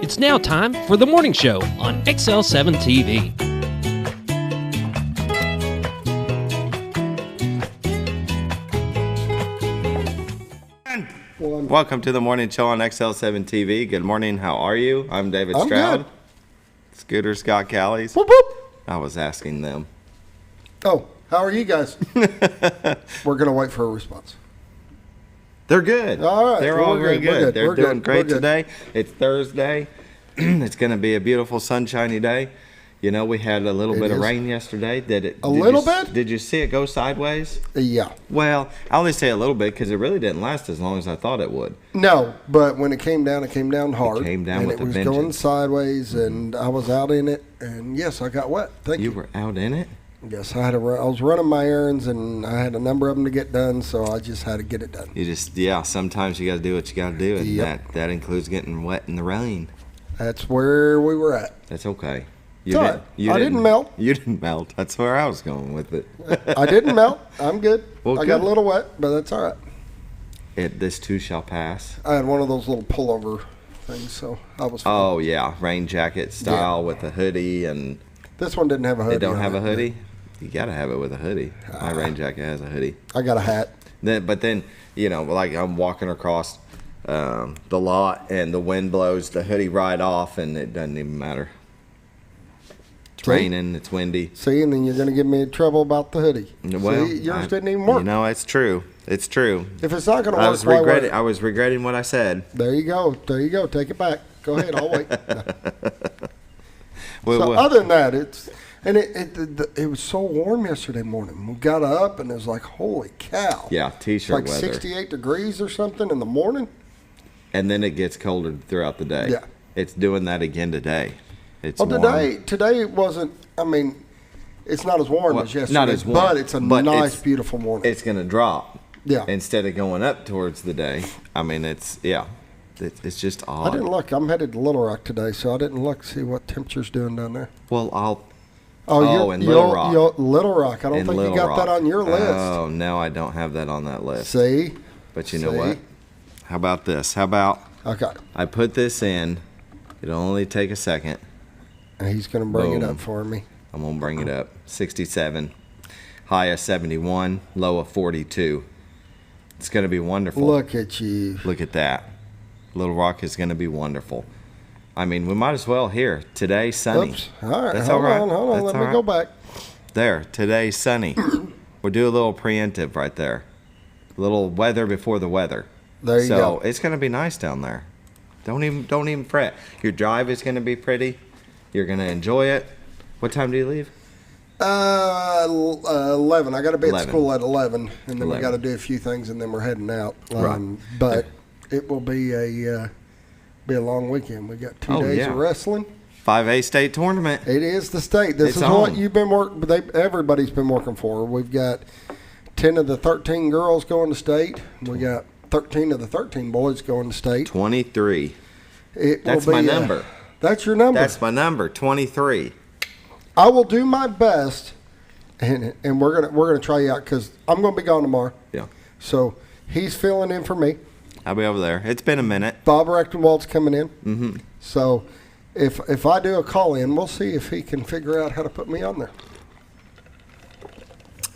It's now time for the morning show on XL7-TV. Welcome to the morning show on XL7-TV. Good morning. How are you? I'm David Stroud. Good. Scooter Scott Callies. Whoop, whoop. I was asking them. Oh, how are you guys? We're going to wait for a response. They're good. All right. They're all very good. They're doing great We're good. today. It's Thursday. It's going to be a beautiful sunshiny day. You know, we had a little bit of rain yesterday. Did you see it go sideways? Yeah. Well, I only say a little bit because it really didn't last as long as I thought it would. No, but when it came down hard. It came down with a vengeance. And it was going sideways, and I was out in it, and yes, I got wet. Thank you. You were out in it? Yes, I was running my errands, and I had a number of them to get done, so I just had to get it done. Sometimes you got to do what you got to do, and Yep. that includes getting wet in the rain. That's where we were at. That's okay. I didn't melt. You didn't melt. That's where I was going with it. I didn't melt. I'm good. Well, I got a little wet, but that's all right. This too shall pass. I had one of those little pullover things, so I was fine. Oh, yeah. Rain jacket style with a hoodie. And this one didn't have a hoodie. It don't have a hoodie? You got to have it with a hoodie. My rain jacket has a hoodie. I got a hat. But then, like I'm walking across the lot and the wind blows the hoodie right off and it doesn't even matter. It's raining, it's windy. See, and then you're going to give me trouble about the hoodie. Well, see, yours didn't even work. It's true. It's true. If it's not going to work, I was regretting what I said. There you go. Take it back. Go ahead. I'll wait. Other than that, it was so warm yesterday morning. We got up and it was like, holy cow. Yeah, t-shirt weather. 68 degrees or something in the morning. And then it gets colder throughout the day. Yeah. It's doing that again today. Today it wasn't, it's not as warm as yesterday. Not as warm. But it's a nice, beautiful morning. It's going to drop. Yeah. Instead of going up towards the day. It's just odd. I didn't look. I'm headed to Little Rock today, so I didn't look to see what temperature's doing down there. Well, in Little Rock. Little Rock. I don't think you got that on your list. Oh, no, I don't have that on that list. See? But you know what? How about this? Okay. I put this in. It'll only take a second. And he's going to bring it up for me. I'm going to bring it up. 67. High of 71. Low of 42. It's going to be wonderful. Look at you. Look at that. Little Rock is going to be wonderful. We might as well here. Today, sunny. Oops. All right. That's hold all right. on. Let me go back. There. Today, sunny. We'll do a little preemptive right there. A little weather before the weather. There you go. So it's going to be nice down there. Don't even fret. Your drive is going to be pretty. You're going to enjoy it. What time do you leave? 11. I got to be at school at 11, and then we got to do a few things, and then we're heading out. But it will be a long weekend. We got 2 days of wrestling. 5A state tournament. It is the state. This is what you've been working. Everybody's been working for. We've got 10 of the 13 girls going to state. We got 13 of the 13 boys going to state. 23. That's my number. That's your number. That's my number. 23. I will do my best, and we're gonna try you out because I'm gonna be gone tomorrow. Yeah. So he's filling in for me. I'll be over there. It's been a minute. Bob Rechtenwald's coming in. Mm-hmm. So if I do a call in, we'll see if he can figure out how to put me on there.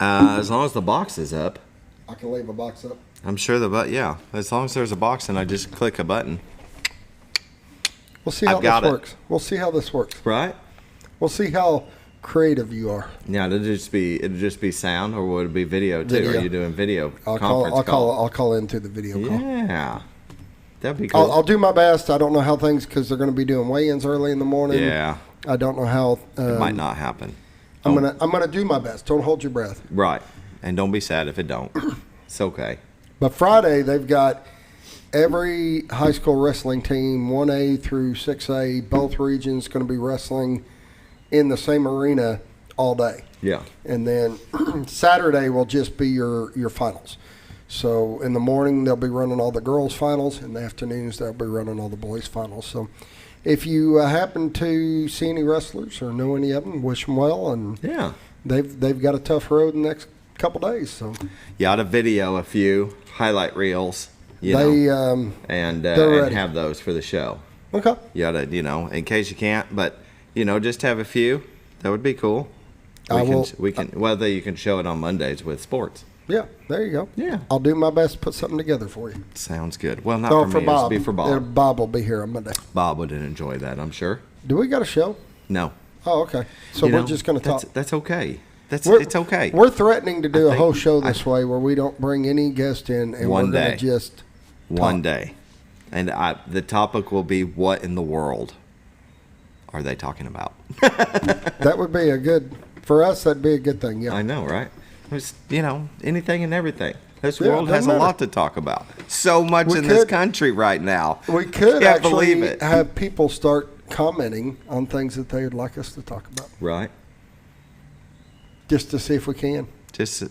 As long as the box is up. I can leave a box up. I'm sure yeah. As long as there's a box and I just click a button. We'll see how this works. We'll see how this works. Right? We'll see how creative you are. Yeah, it'll just be sound, or would it be video too? Video. Are you doing video conference call? I'll call into the video call. Yeah. That'd be cool. I'll do my best. I don't know how things, because they're going to be doing weigh-ins early in the morning. Yeah. I don't know how. It might not happen. I'm gonna do my best. Don't hold your breath. Right. And don't be sad if it don't. It's okay. But Friday, they've got every high school wrestling team, 1A through 6A, both regions, going to be wrestling in the same arena all day. Yeah. And then Saturday will just be your finals. So in the morning, they'll be running all the girls' finals. In the afternoons, they'll be running all the boys' finals. So if you happen to see any wrestlers or know any of them, wish them well. And yeah, they've got a tough road in the next couple days. So you ought to video a few highlight reels, and have those for the show. Okay. You oughta, in case you can't, but just have a few. That would be cool. We can whether you can show it on Mondays with sports. Yeah, there you go. Yeah. I'll do my best to put something together for you. Sounds good. Well, not for me. Bob. It'll be for Bob. Bob will be here on Monday. Bob would enjoy that, I'm sure. Do we got a show? No. Oh, okay. So we're just going to talk. That's okay. It's okay. We're threatening to do a whole show this way where we don't bring any guest in, and we're going to just one day. And the topic will be, what in the world are they talking about? That would be for us, that'd be a good thing, yeah. I know, right? There's, anything and everything. This world has a lot to talk about. So much in this country right now. We could actually have people start commenting on things that they would like us to talk about. Right. Just to see if we can. Just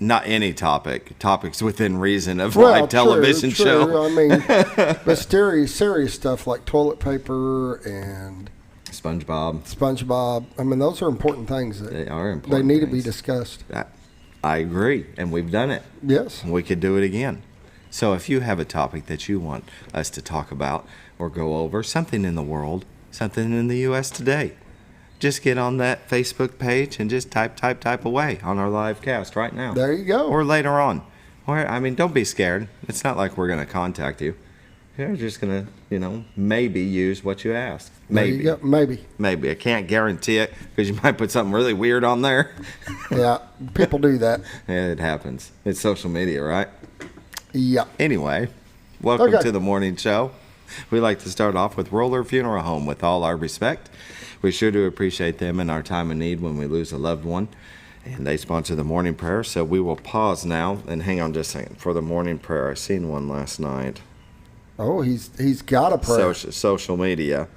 not any topics within reason of television show. I mean, but serious stuff like toilet paper and SpongeBob. I mean, those are important things. They are important. They need to be discussed. I agree, and we've done it. Yes. We could do it again. So if you have a topic that you want us to talk about or go over, something in the world, something in the U.S. today, just get on that Facebook page and just type away on our live cast right now. There you go. Or later on. Don't be scared. It's not like we're going to contact you. We're just going to, maybe use what you ask. Maybe. There you go. Maybe. I can't guarantee it because you might put something really weird on there. Yeah, people do that. Yeah, it happens. It's social media, right? Yeah. Anyway, welcome to the morning show. We like to start off with Roller Funeral Home with all our respect. We sure do appreciate them in our time of need when we lose a loved one. And they sponsor the morning prayer. So we will pause now and hang on just a second for the morning prayer. I seen one last night. Oh, he's got a prayer. Social media.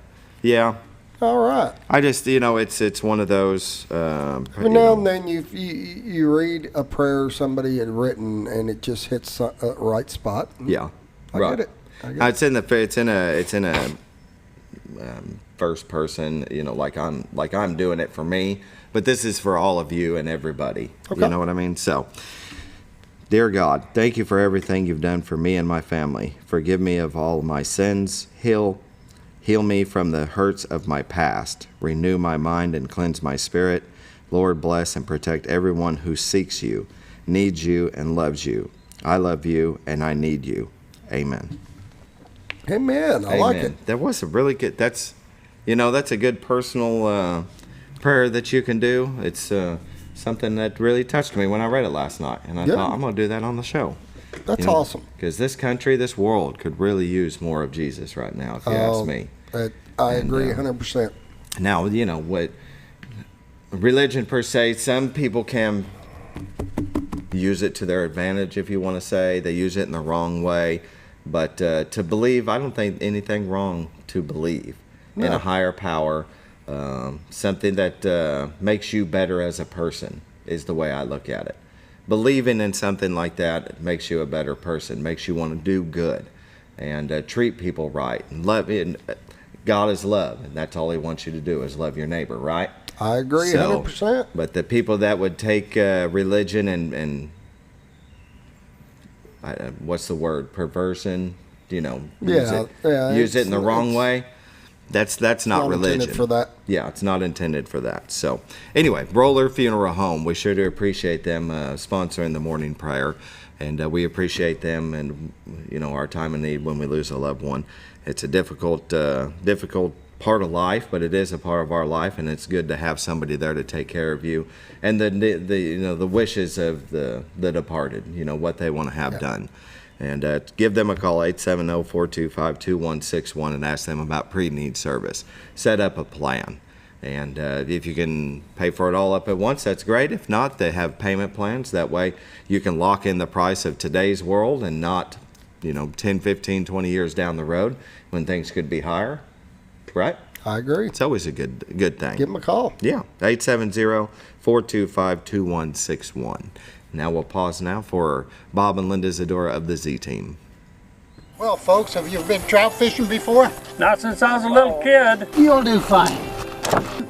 Yeah. All right. I just, it's one of those. Every now and then you read a prayer somebody had written and it just hits a right spot. Yeah. I get it. It's in a first person, like I'm doing it for me, but this is for all of you and everybody. Okay. You know what I mean? So, dear God, thank you for everything you've done for me and my family. Forgive me of all my sins. Heal me from the hurts of my past. Renew my mind and cleanse my spirit. Lord, bless and protect everyone who seeks you, needs you, and loves you. I love you and I need you. Amen. Amen. I like it. That was a really good. That's a good personal prayer that you can do. It's something that really touched me when I read it last night, and I thought I'm going to do that on the show. That's awesome. Because this country, this world, could really use more of Jesus right now, if you ask me. I agree 100%. Now, what religion per se, some people can use it to their advantage, if you want to say. They use it in the wrong way. But to believe, I don't think anything wrong to believe in a higher power, something that makes you better as a person is the way I look at it. Believing in something like that makes you a better person, makes you want to do good and treat people right. And love. God is love, and that's all he wants you to do is love your neighbor, right? I agree 100%. But the people that would take religion and what's the word? Perversion, use it in the wrong way. That's not religion. Intended for that. Yeah, it's not intended for that. So, anyway, Roller Funeral Home. We sure do appreciate them sponsoring the morning prayer, and we appreciate them and our time of need when we lose a loved one. It's a difficult part of life, but it is a part of our life, and it's good to have somebody there to take care of you and the wishes of the departed. What they want to have done. And give them a call, 870-425-2161, and ask them about pre-need service. Set up a plan. And if you can pay for it all up at once, that's great. If not, they have payment plans. That way you can lock in the price of today's world and not, 10, 15, 20 years down the road when things could be higher. Right? I agree. It's always a good thing. Give them a call. Yeah, 870-425-2161. Now we'll pause now for Bob and Linda Zadora of the Z-Team. Well, folks, have you been trout fishing before? Not since I was a little kid. You'll do fine.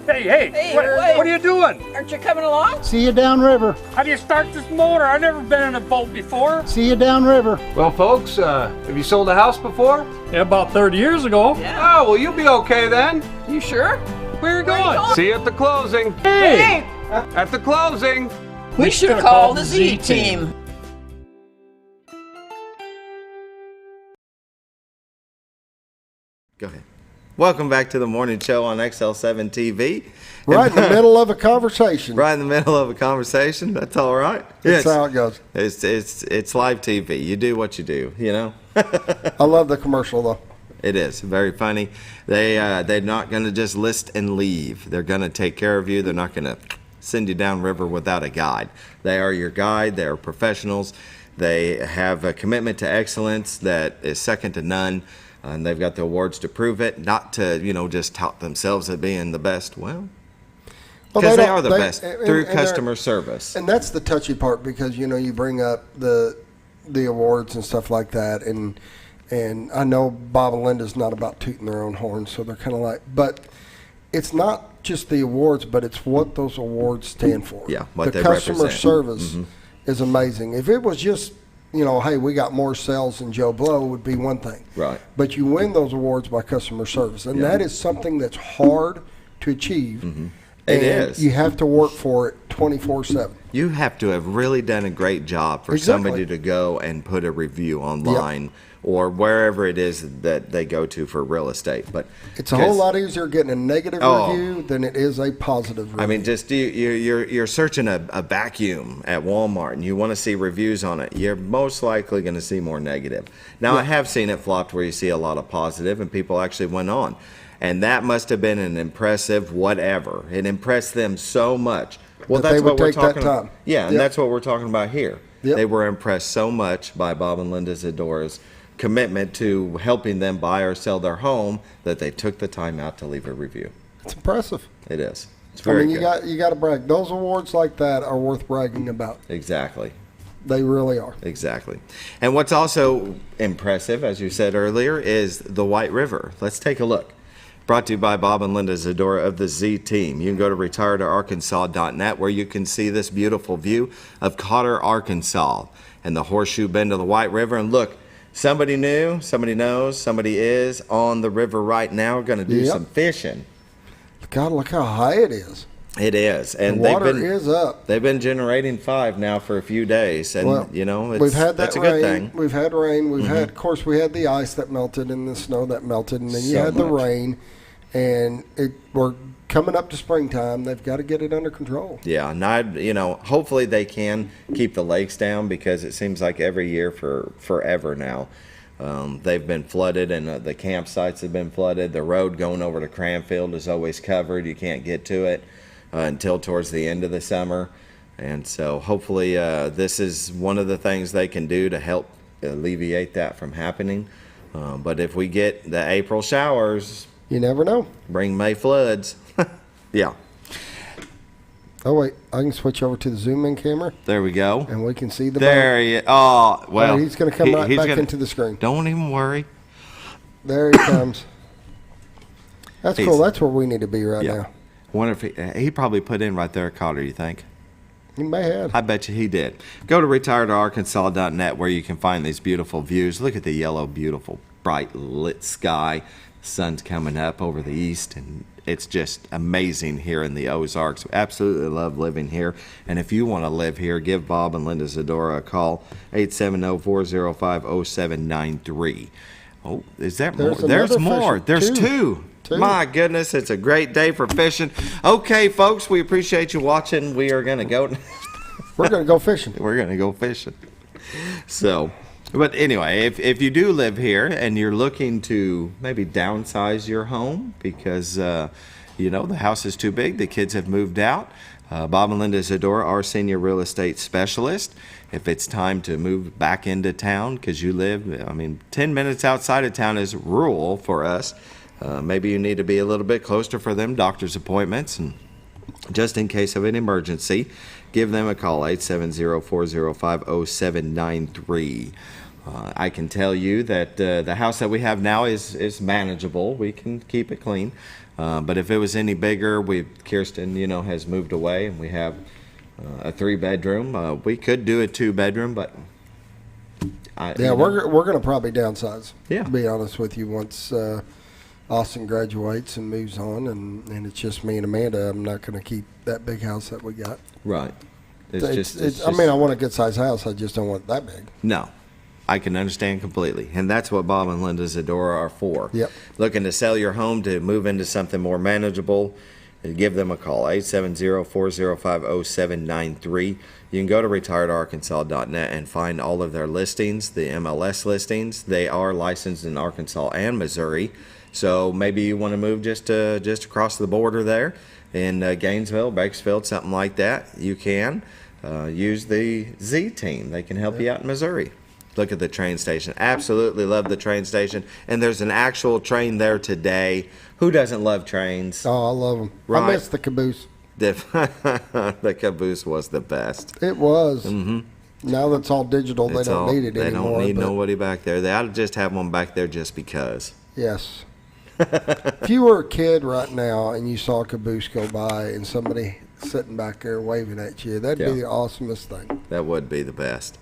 Hey, what are you doing? Aren't you coming along? See you downriver. How do you start this motor? I've never been in a boat before. See you downriver. Well, folks, have you sold a house before? Yeah, about 30 years ago. Yeah. Oh, well, you'll be okay then. You sure? Where are you going? See you at the closing. Hey! At the closing. We should have called the Z-Team. Go ahead. Welcome back to the morning show on XL7-TV. Right in the middle of a conversation. Right in the middle of a conversation. That's all right. That's how it goes. It's live TV. You do what you do, you know? I love the commercial, though. It is very funny. They're not going to just list and leave. They're going to take care of you. They're not going to send you downriver without a guide. They are your guide. They are professionals. They have a commitment to excellence that is second to none. And they've got the awards to prove it, not to, just tout themselves as being the best. Well, because they are the best through customer service. And that's the touchy part, because, you bring up the awards and stuff like that. And I know Bob and Linda's not about tooting their own horn, so they're kind of like, but it's not just the awards, but it's what those awards stand for. Yeah, what they the customer represent. service is amazing. If it was just, hey, we got more sales than Joe Blow, would be one thing. Right. But you win those awards by customer service, and that is something that's hard to achieve. It is. You have to work for it 24/7. You have to have really done a great job for somebody to go and put a review online or wherever it is that they go to for real estate. But it's a whole lot easier getting a negative review than it is a positive review. I mean, just you're searching a vacuum at Walmart and you want to see reviews on it. You're most likely going to see more negative. Now, I have seen it flopped where you see a lot of positive and people actually went on. And that must have been an impressive whatever. It impressed them so much. Well, that's what we're talking about. Yeah, and that's what we're talking about here. They were impressed so much by Bob and Linda Zadora's commitment to helping them buy or sell their home that they took the time out to leave a review. It's impressive. It is. It's very good. You got to brag. Those awards like that are worth bragging about. Exactly. They really are. Exactly. And what's also impressive, as you said earlier, is the White River. Let's take a look. Brought to you by Bob and Linda Zadora of the Z-Team. You can go to retiredarkansas.net where you can see this beautiful view of Cotter, Arkansas and the horseshoe bend of the White River. And look, somebody new, somebody knows, somebody is on the river right now going to do some fishing. God, look how high it is. It is. And the water is up. They've been generating 5 now for a few days. And, we've had that's a good thing. We've had rain. We've had, of course, we had the ice that melted and the snow that melted. And then you had the rain. And we're coming up to springtime. They've got to get it under control. Yeah, and hopefully they can keep the lakes down, because it seems like every year for forever now they've been flooded, and the campsites have been flooded. The road going over to Cranfield is always covered. You can't get to it until towards the end of the summer. And so hopefully this is one of the things they can do to help alleviate that from happening. But if we get the April showers, you never know. Bring May floods. Yeah. Oh, wait. I can switch over to the zoom-in camera. There we go. And we can see the there boat. He is. Oh, well. He's going to come right back into the screen. Don't even worry. There he comes. That's cool. That's where we need to be right now. Wonder if he probably put in right there at Cotter, you think? He may have. I bet you he did. Go to retiredarkansas.net where you can find these beautiful views. Look at the yellow, beautiful, bright lit sky. Sun's coming up over the east, and it's just amazing here in the Ozarks. Absolutely love living here. And if you want to live here, give Bob and Linda Zadora a call, 870-405-0793. Oh, is that more? There's more. There's two. My goodness, it's a great day for fishing. Okay, folks, we appreciate you watching. We are going to go. We're going to go fishing. We're going to go fishing. So... But anyway, if you do live here and you're looking to maybe downsize your home because, the house is too big, the kids have moved out, Bob and Linda Zadora, our senior real estate specialist. If it's time to move back into town because you live, 10 minutes outside of town is rural for us. Maybe you need to be a little bit closer for them doctor's appointments. And just in case of an emergency, give them a call, 870-405-0793. I can tell you that the house that we have now is manageable. We can keep it clean. But if it was any bigger, Kirsten, has moved away, and we have a 3-bedroom. We could do a 2-bedroom, but we're going to probably downsize. Yeah. To be honest with you, once Austin graduates and moves on, and it's just me and Amanda, I'm not going to keep that big house that we got. Right. I want a good sized house. I just don't want it that big. No. I can understand completely. And that's what Bob and Linda Zadora are for. Yep. Looking to sell your home to move into something more manageable, give them a call, 870-405-0793. You can go to retiredarkansas.net and find all of their listings, the MLS listings. They are licensed in Arkansas and Missouri. So maybe you want to move just across the border there in Gainesville, Bakersfield, something like that. You can use the Z team. They can help you out in Missouri. Look at the train station. Absolutely love the train station. And there's an actual train there today. Who doesn't love trains? Oh, I love them. Right. I miss the caboose. The caboose was the best. It was. Mm-hmm. Now that's all digital, they don't need it anymore. They don't need nobody back there. They ought to just have one back there just because. Yes. If you were a kid right now and you saw a caboose go by and somebody sitting back there waving at you, that'd be the awesomest thing. That would be the best.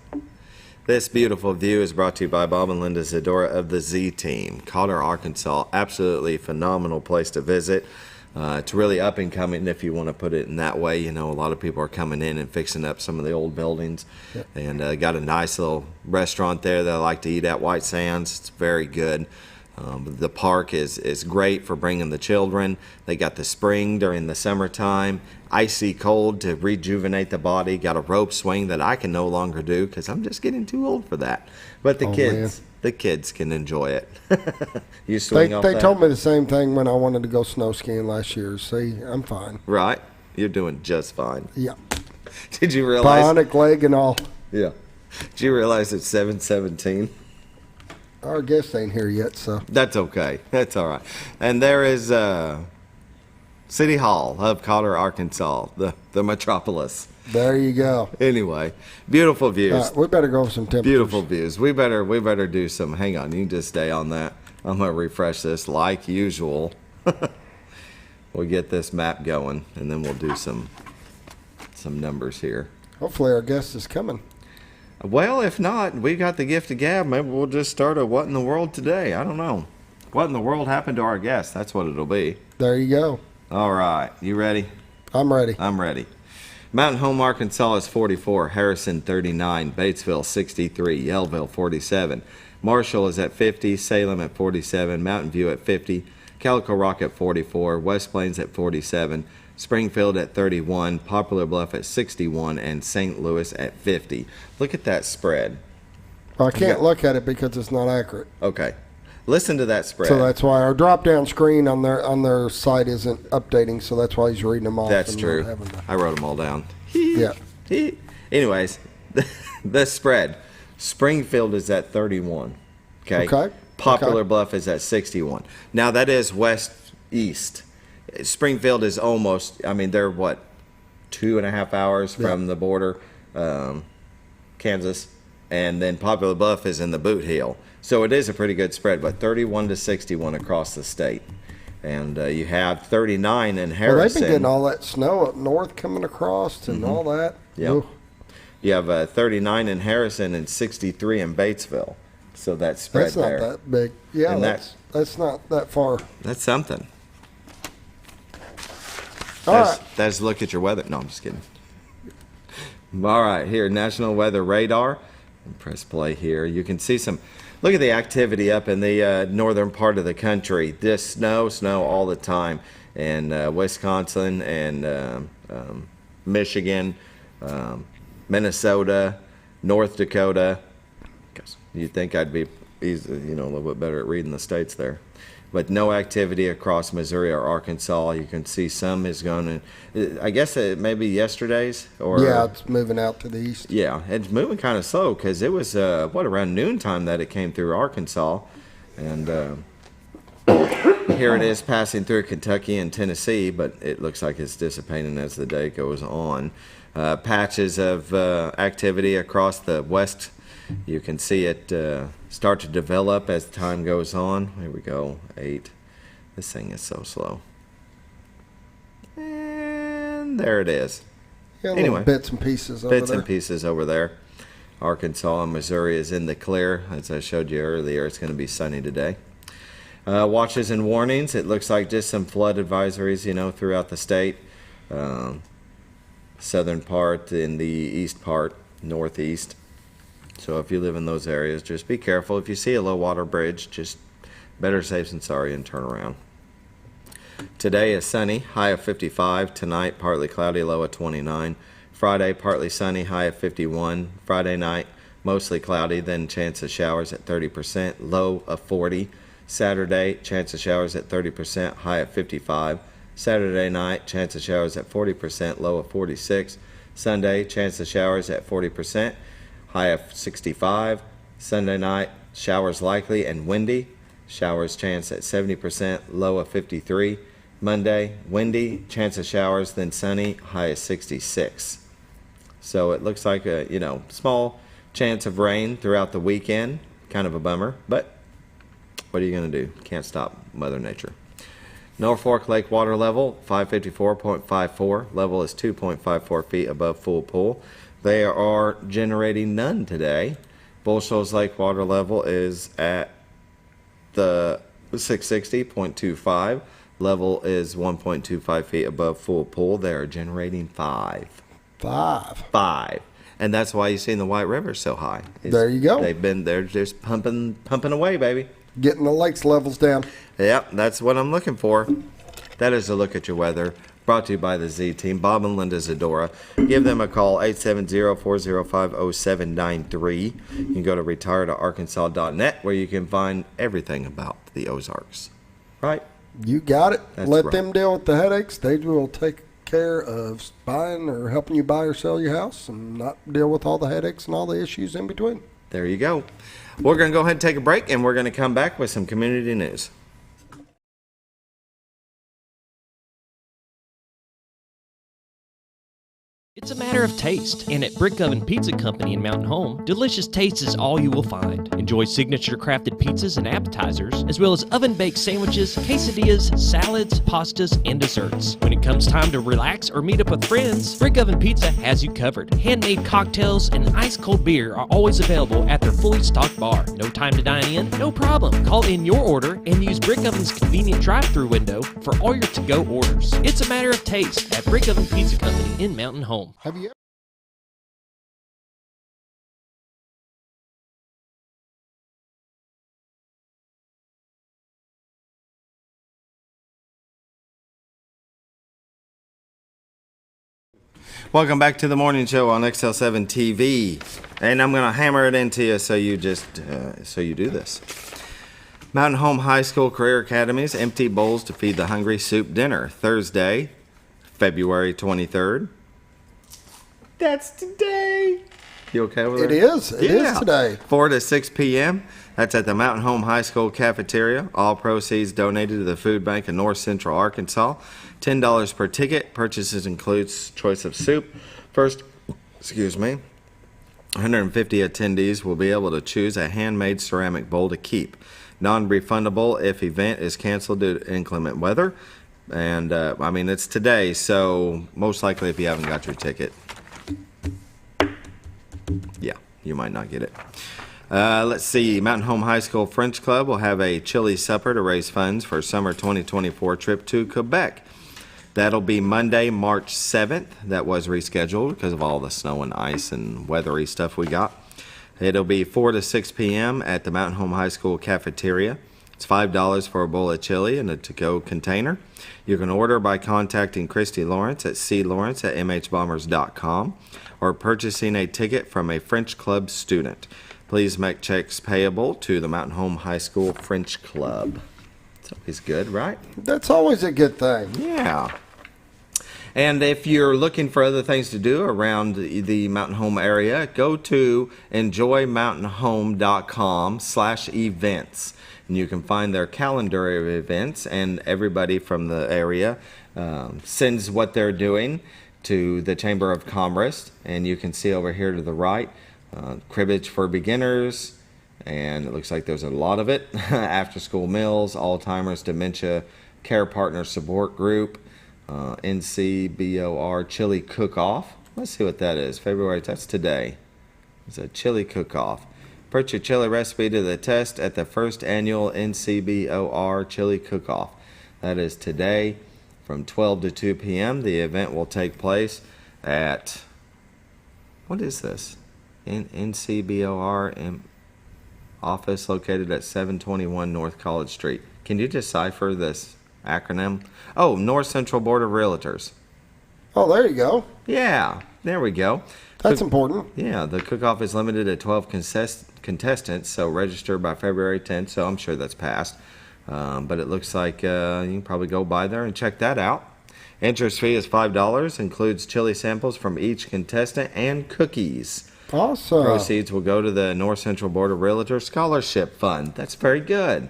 This beautiful view is brought to you by Bob and Linda Zadora of the Z Team. Cotter, Arkansas. Absolutely phenomenal place to visit. It's really up and coming, if you want to put it in that way. A lot of people are coming in and fixing up some of the old buildings. Yep. And got a nice little restaurant there that I like to eat at, White Sands. It's very good. The park is great for bringing the children. They got the spring during the summertime, icy cold to rejuvenate the body. Got a rope swing that I can no longer do because I'm just getting too old for that. But the kids can enjoy it. You swing off They that? told me the same thing when I wanted to go snow skiing last year. See, I'm fine. Right? You're doing just fine. Yeah. Did you realize? Bionic leg and all. Yeah. Did you realize it's 7/17? Our guest ain't here yet, so. That's okay. That's all right. And there is City Hall of Cotter, Arkansas, the metropolis. There you go. Anyway, beautiful views. We better go with some temperatures. Beautiful views. We better do some. Hang on, you can just stay on that. I'm gonna refresh this like usual. We'll get this map going, and then we'll do some numbers here. Hopefully, our guest is coming. Well, if not, we got the gift of gab. Maybe we'll just start a What in the World today. I don't know. What in the world happened to our guest? That's what it'll be. There you go. All right. You ready? I'm ready. I'm ready. Mountain Home, Arkansas is 44. Harrison, 39. Batesville, 63. Yellville, 47. Marshall is at 50. Salem at 47. Mountain View at 50. Calico Rock at 44. West Plains at 47. Springfield at 31, Poplar Bluff at 61, and St. Louis at 50. Look at that spread. Well, I can't look at it because it's not accurate. Okay. Listen to that spread. So that's why our drop-down screen on their site isn't updating, so that's why he's reading them off. That's true. I wrote them all down. Yeah. Anyways, the spread. Springfield is at 31. Okay. Poplar Bluff is at 61. Now, that is west-east. Springfield is almost, they're 2.5 hours from the border, Kansas, and then Poplar Bluff is in the Boot Heel. So it is a pretty good spread, but 31 to 61 across the state. And you have 39 in Harrison. Well, they've been getting all that snow up north coming across and all that. Yep. You have 39 in Harrison and 63 in Batesville. So that spread there. That's not that big. Yeah, and that's not that far. That's something. That's look at your weather. No, I'm just kidding. All right, here, National Weather Radar. Press play here. You can see look at the activity up in the northern part of the country. This snow all the time. And Wisconsin and Michigan, Minnesota, North Dakota. You'd think I'd be easy, a little bit better at reading the states there. But no activity across Missouri or Arkansas. You can see some is going to, I guess it may be yesterday's. Yeah, it's moving out to the east. Yeah, it's moving kind of slow because it was, around noontime that it came through Arkansas. And here it is passing through Kentucky and Tennessee, but it looks like it's dissipating as the day goes on. Patches of activity across the You can see it start to develop as time goes on. Here we go, 8. This thing is so slow. And there it is. Yeah, Anyway, little bits and pieces over bits there. and pieces over there. Arkansas and Missouri is in the clear. As I showed you earlier, it's going to be sunny today. Watches and warnings. It looks like just some flood advisories, throughout the state. Southern part and the east part, northeast. So if you live in those areas, just be careful. If you see a low water bridge, just better safe than sorry and turn around. Today is sunny, high of 55. Tonight, partly cloudy, low of 29. Friday, partly sunny, high of 51. Friday night, mostly cloudy, then chance of showers at 30%, low of 40. Saturday, chance of showers at 30%, high of 55. Saturday night, chance of showers at 40%, low of 46. Sunday, chance of showers at 40%, high of 65. Sunday night, showers likely and windy. Showers chance at 70%, low of 53. Monday, windy, chance of showers, then sunny, high of 66. So it looks like a, small chance of rain throughout the weekend. Kind of a bummer, but what are you going to do? Can't stop Mother Nature. Norfolk Lake water level, 554.54. Level is 2.54 feet above full pool. They are generating none today. Bull Shoals Lake water level is at the 660.25. Level is 1.25 feet above full pool. They are generating 5. 5. And that's why you've seen the White River so high. There you go. They're just pumping away, baby. Getting the lakes levels down. Yep, that's what I'm looking for. That is a look at your weather. Brought to you by the Z Team, Bob and Linda Zadora. Give them a call, 870-405-0793. You can go to retiredarkansas.net where you can find everything about the Ozarks. Right? You got it. That's Let right. them deal with the headaches. They will take care of buying or helping you buy or sell your house and not deal with all the headaches and all the issues in between. There you go. We're going to go ahead and take a break, and we're going to come back with some community news. It's a matter of taste, and at Brick Oven Pizza Company in Mountain Home, delicious taste is all you will find. Enjoy signature crafted pizzas and appetizers, as well as oven-baked sandwiches, quesadillas, salads, pastas, and desserts. When it comes time to relax or meet up with friends, Brick Oven Pizza has you covered. Handmade cocktails and ice-cold beer are always available at their fully stocked bar. No time to dine in? No problem. Call in your order and use Brick Oven's convenient drive-thru window for all your to-go orders. It's a matter of taste at Brick Oven Pizza Company in Mountain Home. Have you Welcome back to the morning show on XL7-TV. And I'm going to hammer it into you so you do this. Mountain Home High School Career Academy's Empty Bowls to Feed the Hungry Soup Dinner, Thursday, February 23rd. That's today. You okay with It that? is. It is today. 4 to 6 p.m. That's at the Mountain Home High School cafeteria. All proceeds donated to the Food Bank of North Central Arkansas. $10 per ticket. Purchases includes choice of soup. First, 150 attendees will be able to choose a handmade ceramic bowl to keep. Non-refundable if event is canceled due to inclement weather. And, it's today, so most likely if you haven't got your ticket, yeah, you might not get it. Let's see. Mountain Home High School French Club will have a chili supper to raise funds for summer 2024 trip to Quebec. That'll be Monday, March 7th. That was rescheduled because of all the snow and ice and weathery stuff we got. It'll be 4 to 6 p.m. at the Mountain Home High School cafeteria. It's $5 for a bowl of chili and a to-go container. You can order by contacting Christy Lawrence at clawrence@mhbombers.com or purchasing a ticket from a French Club student. Please make checks payable to the Mountain Home High School French Club. It's always good, right? That's always a good thing. Yeah. And if you're looking for other things to do around the Mountain Home area, go to enjoymountainhome.com/events. And you can find their calendar of events, and everybody from the area sends what they're doing to the Chamber of Commerce. And you can see over here to the right, cribbage for beginners, and it looks like there's a lot of it. After-school meals, Alzheimer's, dementia, care partner support group, NCBOR chili cook-off. Let's see what that is. February, that's today. It's a chili cook-off. Put your chili recipe to the test at the first annual NCBOR chili cook-off. That is today from 12 to 2 p.m. The event will take place at, what is this? NCBOR office located at 721 North College Street. Can you decipher this acronym? Oh, North Central Board of Realtors. Oh, there you go. Yeah, there we go. That's important. Yeah, the cook-off is limited to 12 contestants, so register by February 10th, so I'm sure that's passed. But it looks like you can probably go by there and check that out. Entrance fee is $5, includes chili samples from each contestant and cookies. Awesome. Proceeds will go to the North Central Board of Realtors Scholarship Fund. That's very good.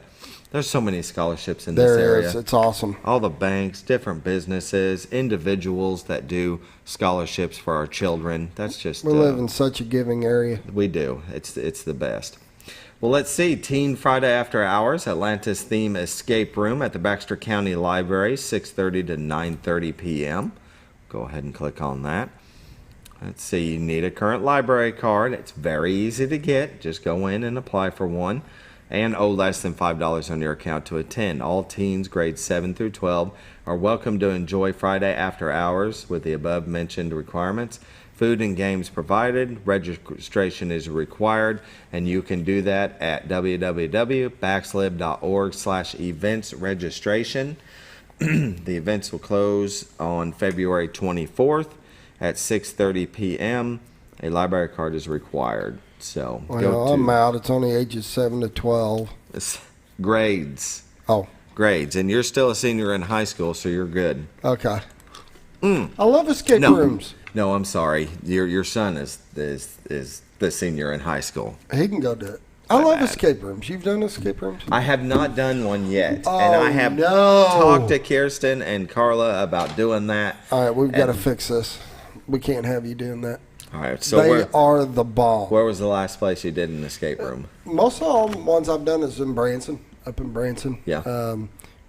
There's so many scholarships in this area. There is. It's awesome. All the banks, different businesses, individuals that do scholarships for our children. That's just... We live in such a giving area. We do. It's the best. Well, let's see. Teen Friday After Hours, Atlantis Theme Escape Room at the Baxter County Library, 6:30 to 9:30 p.m. Go ahead and click on that. Let's see. You need a current library card. It's very easy to get. Just go in and apply for one. And owe less than $5 on your account to attend. All teens grades 7 through 12 are welcome to enjoy Friday After Hours with the above mentioned requirements. Food and games provided. Registration is required, and you can do that at www.baxlib.org/events registration. The events will close on February 24th at 6:30 p.m. A library card is required. So well, I'm out. It's only ages 7 to 12. Grades. Oh. Grades. And you're still a senior in high school, so you're good. Okay. I love escape rooms. No, I'm sorry. Your son is the senior in high school. He can go do it. I love escape rooms. You've done escape rooms? I have not done one yet. Oh, and I have talked to Kirsten and Carla about doing that. All right, we've got to fix this. We can't have you doing that. All right, so they are the bomb. Where was the last place you did an escape room? Most of all the ones I've done is in Branson, up in Branson. Yeah.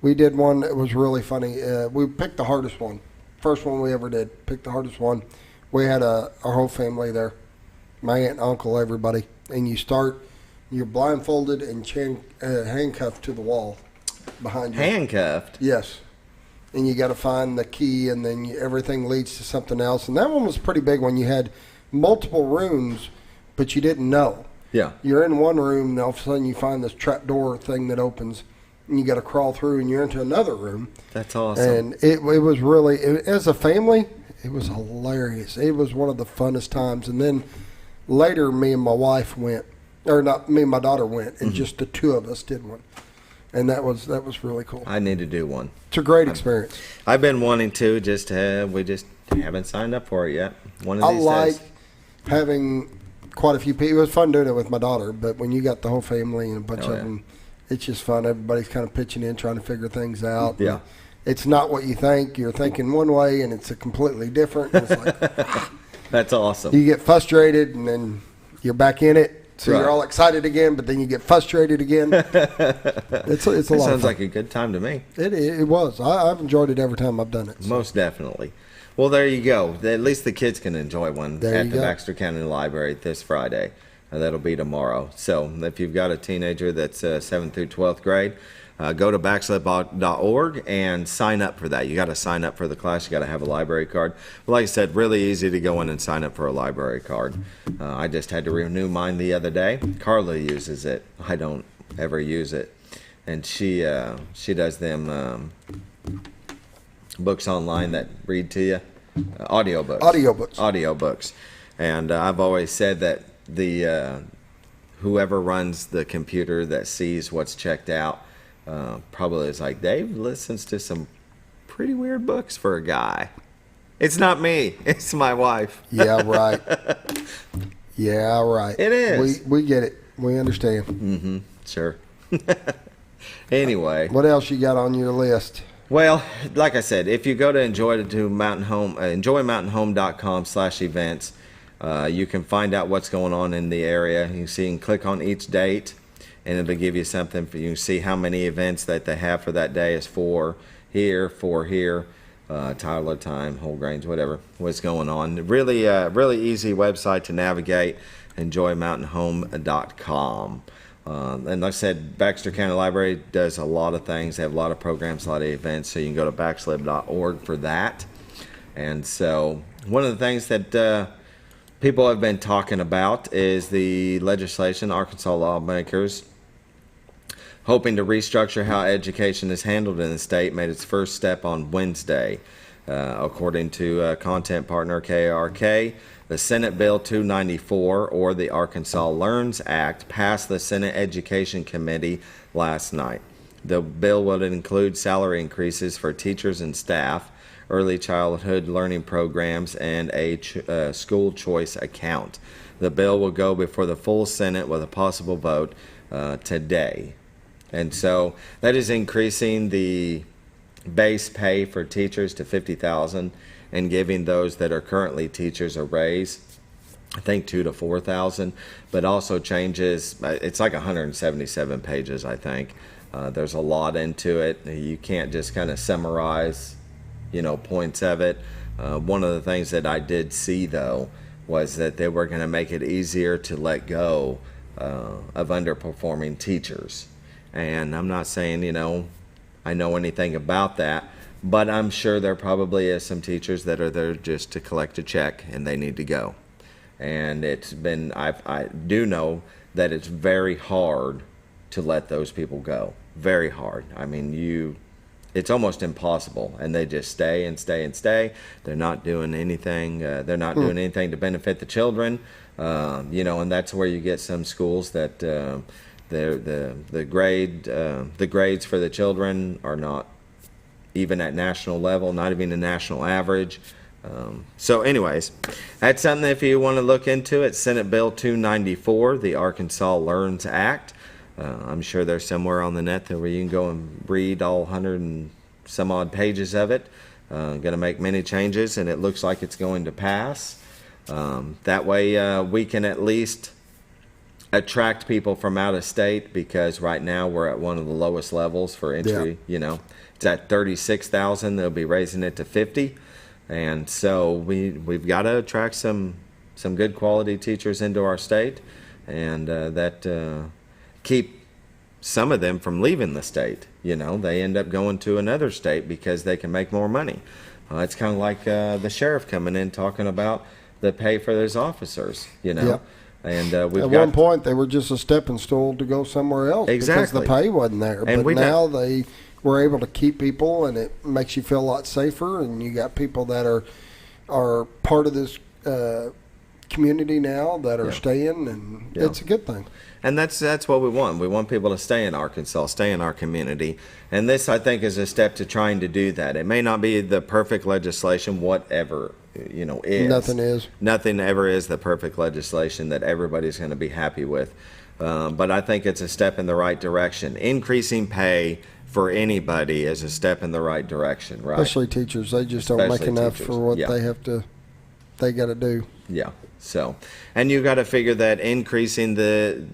We did one that was really funny. We picked the hardest one. First one we ever did. Picked the hardest one. We had our whole family there. My aunt, uncle, everybody. And you're blindfolded and handcuffed to the wall behind you. Handcuffed? Yes. And you got to find the key, and then everything leads to something else. And that one was a pretty big one. You had multiple rooms, but you didn't know. Yeah. You're in one room, and all of a sudden you find this trapdoor thing that opens, and you got to crawl through, and you're into another room. That's awesome. And it was really, as a family, it was hilarious. It was one of the funnest times. And then later, me and my wife went, or not, me and my daughter went, and just the two of us did one. And that was really cool. I need to do one. It's a great experience. I've been wanting to, we just haven't signed up for it yet. One of these days. Having quite a few people. It was fun doing it with my daughter, but when you got the whole family and a bunch of them, it's just fun. Everybody's kind of pitching in, trying to figure things out. Yeah. It's not what you think. You're thinking one way, and it's a completely different. It's like, that's awesome. You get frustrated, and then you're back in it. So you're all excited again, but then you get frustrated again. It's a lot of fun. Sounds like a good time to me. It was. I've enjoyed it every time I've done it. So. Most definitely. Well, there you go. At least the kids can enjoy one at the Baxter County Library this Friday. That'll be tomorrow. So if you've got a teenager that's 7th through 12th grade, go to baxlib.org and sign up for that. You got to sign up for the class. You got to have a library card. But like I said, really easy to go in and sign up for a library card. I just had to renew mine the other day. Carla uses it. I don't ever use it, and she does them books online that read to you, audiobooks. And I've always said that the whoever runs the computer that sees what's checked out. Probably is like, Dave listens to some pretty weird books for a guy. It's not me. It's my wife. Yeah, right. Yeah, right. It is. We get it. We understand. Mm-hmm. Sure. Anyway. What else you got on your list? Well, like I said, if you go to enjoymountainhome.com/events, You can find out what's going on in the area. You can click on each date, and it'll give you something. You can see how many events that they have for that day is for here, Tyler time, whole grains, what's going on. Really, really easy website to navigate. EnjoyMountainHome.com. And like I said, Baxter County Library does a lot of things. They have a lot of programs, a lot of events, so you can go to baxlib.org for that. And so one of the things that people have been talking about is the legislation. Arkansas lawmakers hoping to restructure how education is handled in the state made its first step on Wednesday. According to content partner KRK, the Senate Bill 294, or the Arkansas Learns Act, passed the Senate Education Committee last night. The bill will include salary increases for teachers and staff, early childhood learning programs, and a school choice account. The bill will go before the full Senate with a possible vote today. And so that is increasing the base pay for teachers to $50,000 and giving those that are currently teachers a raise, I think $2,000 to $4,000, but also changes. It's like 177 pages, I think. There's a lot into it. You can't just kind of summarize, points of it. One of the things that I did see, though, was that they were going to make it easier to let go of underperforming teachers. And I'm not saying, I know anything about that, but I'm sure there probably is some teachers that are there just to collect a check and they need to go. And I do know that it's very hard to let those people go. Very hard. I mean, it's almost impossible, and they just stay and stay and stay. They're not doing anything. They're not doing anything to benefit the children. And that's where you get some schools that the grades for the children are not even at national level, not even a national average. So anyways, that's something if you want to look into it. Senate Bill 294, the Arkansas Learns Act. I'm sure there's somewhere on the net there where you can go and read all 100 and some odd pages of it. Going to make many changes, and it looks like it's going to pass. That way we can at least attract people from out of state, because right now we're at one of the lowest levels for entry. It's at 36,000. They'll be raising it to 50, and so we've got to attract some good quality teachers into our state, and that keep some of them from leaving the state. They end up going to another state because they can make more money. It's kind of like the sheriff coming in talking about the pay for those officers. Yep. And at one point, they were just a stepping stool to go somewhere else. Exactly. Because the pay wasn't there. And but now they were able to keep people, and it makes you feel a lot safer. And you got people that are part of this community now that are staying, and it's a good thing. And that's what we want. We want people to stay in Arkansas, stay in our community. And this, I think, is a step to trying to do that. It may not be the perfect legislation, whatever is. Nothing ever is the perfect legislation that everybody's going to be happy with. But I think it's a step in the right direction. Increasing pay for anybody is a step in the right direction, right? Especially teachers. They just don't make enough for what they got to do. Yeah. So, and you got to figure that increasing the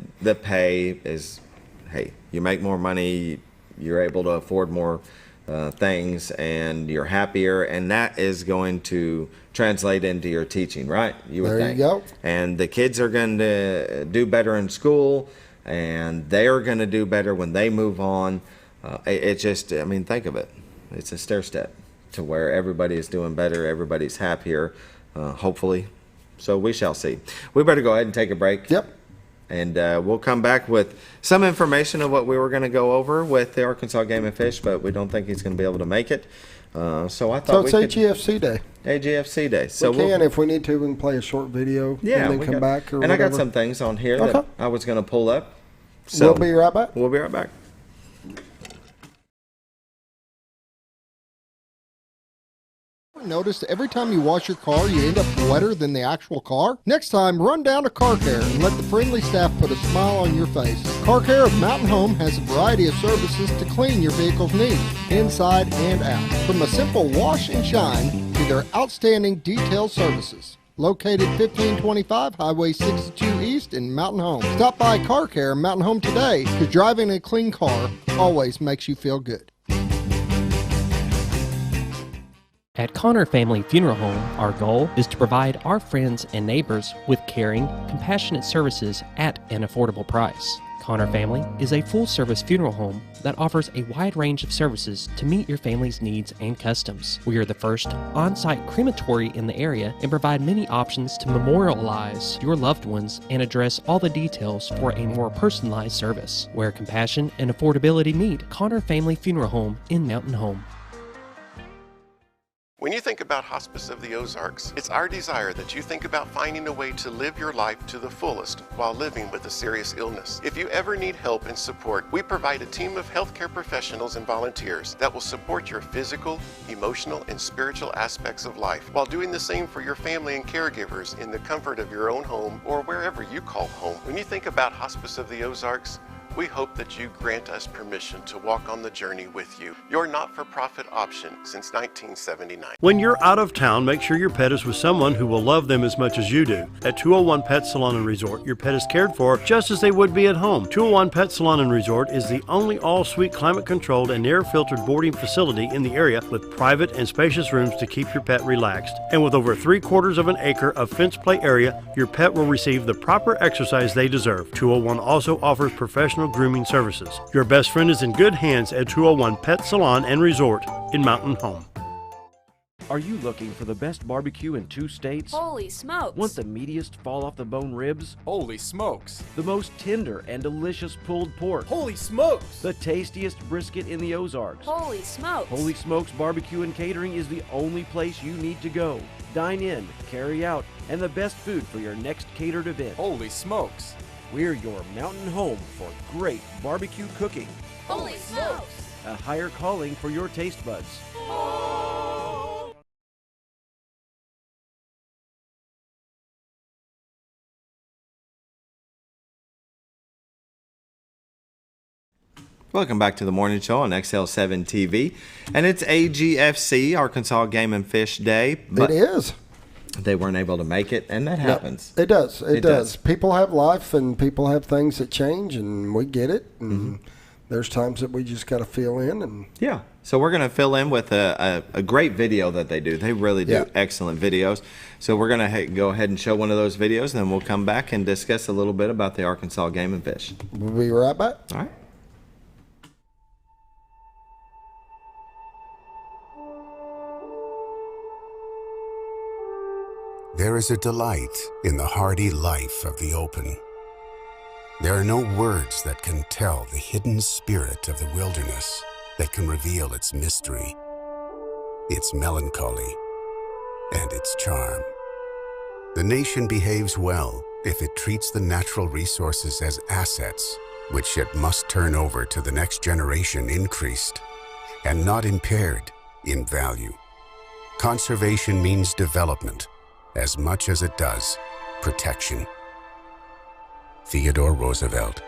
pay is, hey, you make more money, you're able to afford more things, and you're happier, and that is going to translate into your teaching, right? You would think. There you go. And the kids are going to do better in school, and they are going to do better when they move on. It's just, think of it. It's a stair step to where everybody is doing better, everybody's happier, hopefully. So we shall see. We better go ahead and take a break. Yep. And we'll come back with some information of what we were going to go over with the Arkansas Game and Fish, but we don't think he's going to be able to make it. So I thought it's AGFC Day. AGFC Day. So we can, if we need to, we can play a short video and then come back. Or and whatever. I got some things on here that I was going to pull up. So we'll be right back. We'll be right back. Notice every time you wash your car, you end up wetter than the actual car? Next time, run down to Car Care and let the friendly staff put a smile on your face. Car Care of Mountain Home has a variety of services to clean your vehicle's needs, inside and out. From a simple wash and shine to their outstanding detailed services. located 1525 Highway 62 East in Mountain Home. Stop by Car Care Mountain Home today, because driving a clean car always makes you feel good. At Connor Family Funeral Home, our goal is to provide our friends and neighbors with caring, compassionate services at an affordable price. Connor Family is a full-service funeral home that offers a wide range of services to meet your family's needs and customs. We are the first on-site crematory in the area and provide many options to memorialize your loved ones and address all the details for a more personalized service. Where compassion and affordability meet, Connor Family Funeral Home in Mountain Home. When you think about Hospice of the Ozarks, it's our desire that you think about finding a way to live your life to the fullest while living with a serious illness. If you ever need help and support, we provide a team of healthcare professionals and volunteers that will support your physical, emotional, and spiritual aspects of life while doing the same for your family and caregivers in the comfort of your own home or wherever you call home. When you think about Hospice of the Ozarks, we hope that you grant us permission to walk on the journey with you. Your not-for-profit option since 1979. When you're out of town, make sure your pet is with someone who will love them as much as you do. At 201 Pet Salon and Resort, your pet is cared for just as they would be at home. 201 Pet Salon and Resort is the only all-suite climate-controlled and air-filtered boarding facility in the area with private and spacious rooms to keep your pet relaxed. And with over 3/4 of an acre of fenced play area, your pet will receive the proper exercise they deserve. 201 also offers professional grooming services. Your best friend is in good hands at 201 Pet Salon and Resort in Mountain Home. Are you looking for the best barbecue in 2 states? Holy smokes! Want the meatiest fall-off-the-bone ribs? Holy smokes! The most tender and delicious pulled pork? Holy smokes! The tastiest brisket in the Ozarks? Holy smokes! Holy Smokes Barbecue and Catering is the only place you need to go. Dine in, carry out, and the best food for your next catered event. Holy smokes! We're your mountain home for great barbecue cooking. Holy smokes! A higher calling for your taste buds. Welcome back to the morning show on XL7-TV, and it's AGFC, Arkansas Game and Fish Day. It is. They weren't able to make it, and that happens. It does. It does. People have life, and people have things that change, and we get it. And there's times that we just got to fill in. And yeah. So we're going to fill in with a great video that they do. They really do excellent videos. So we're going to go ahead and show one of those videos, and then we'll come back and discuss a little bit about the Arkansas Game and Fish. We'll be right back. All right. There is a delight in the hardy life of the open. There are no words that can tell the hidden spirit of the wilderness, that can reveal its mystery, its melancholy, and its charm. The nation behaves well if it treats the natural resources as assets, which it must turn over to the next generation increased, and not impaired in value. Conservation means development, as much as it does protection. Theodore Roosevelt.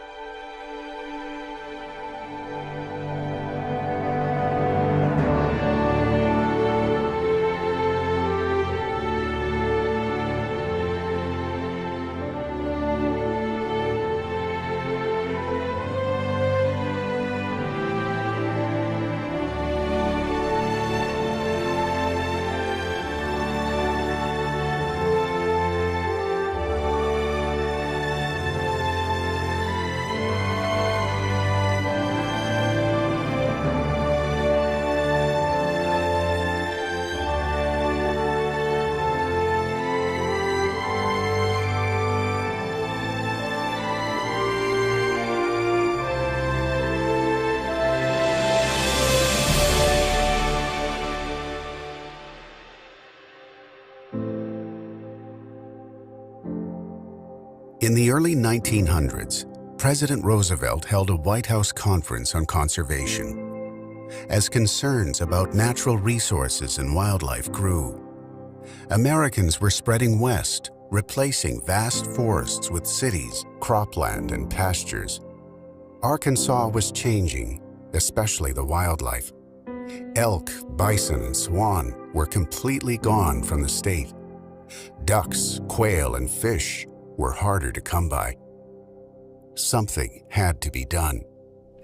In the early 1900s, President Roosevelt held a White House conference on conservation. As concerns about natural resources and wildlife grew, Americans were spreading west, replacing vast forests with cities, cropland, and pastures. Arkansas was changing, especially the wildlife. Elk, bison, and swan were completely gone from the state, Ducks, quail, and fish were harder to come by. Something had to be done.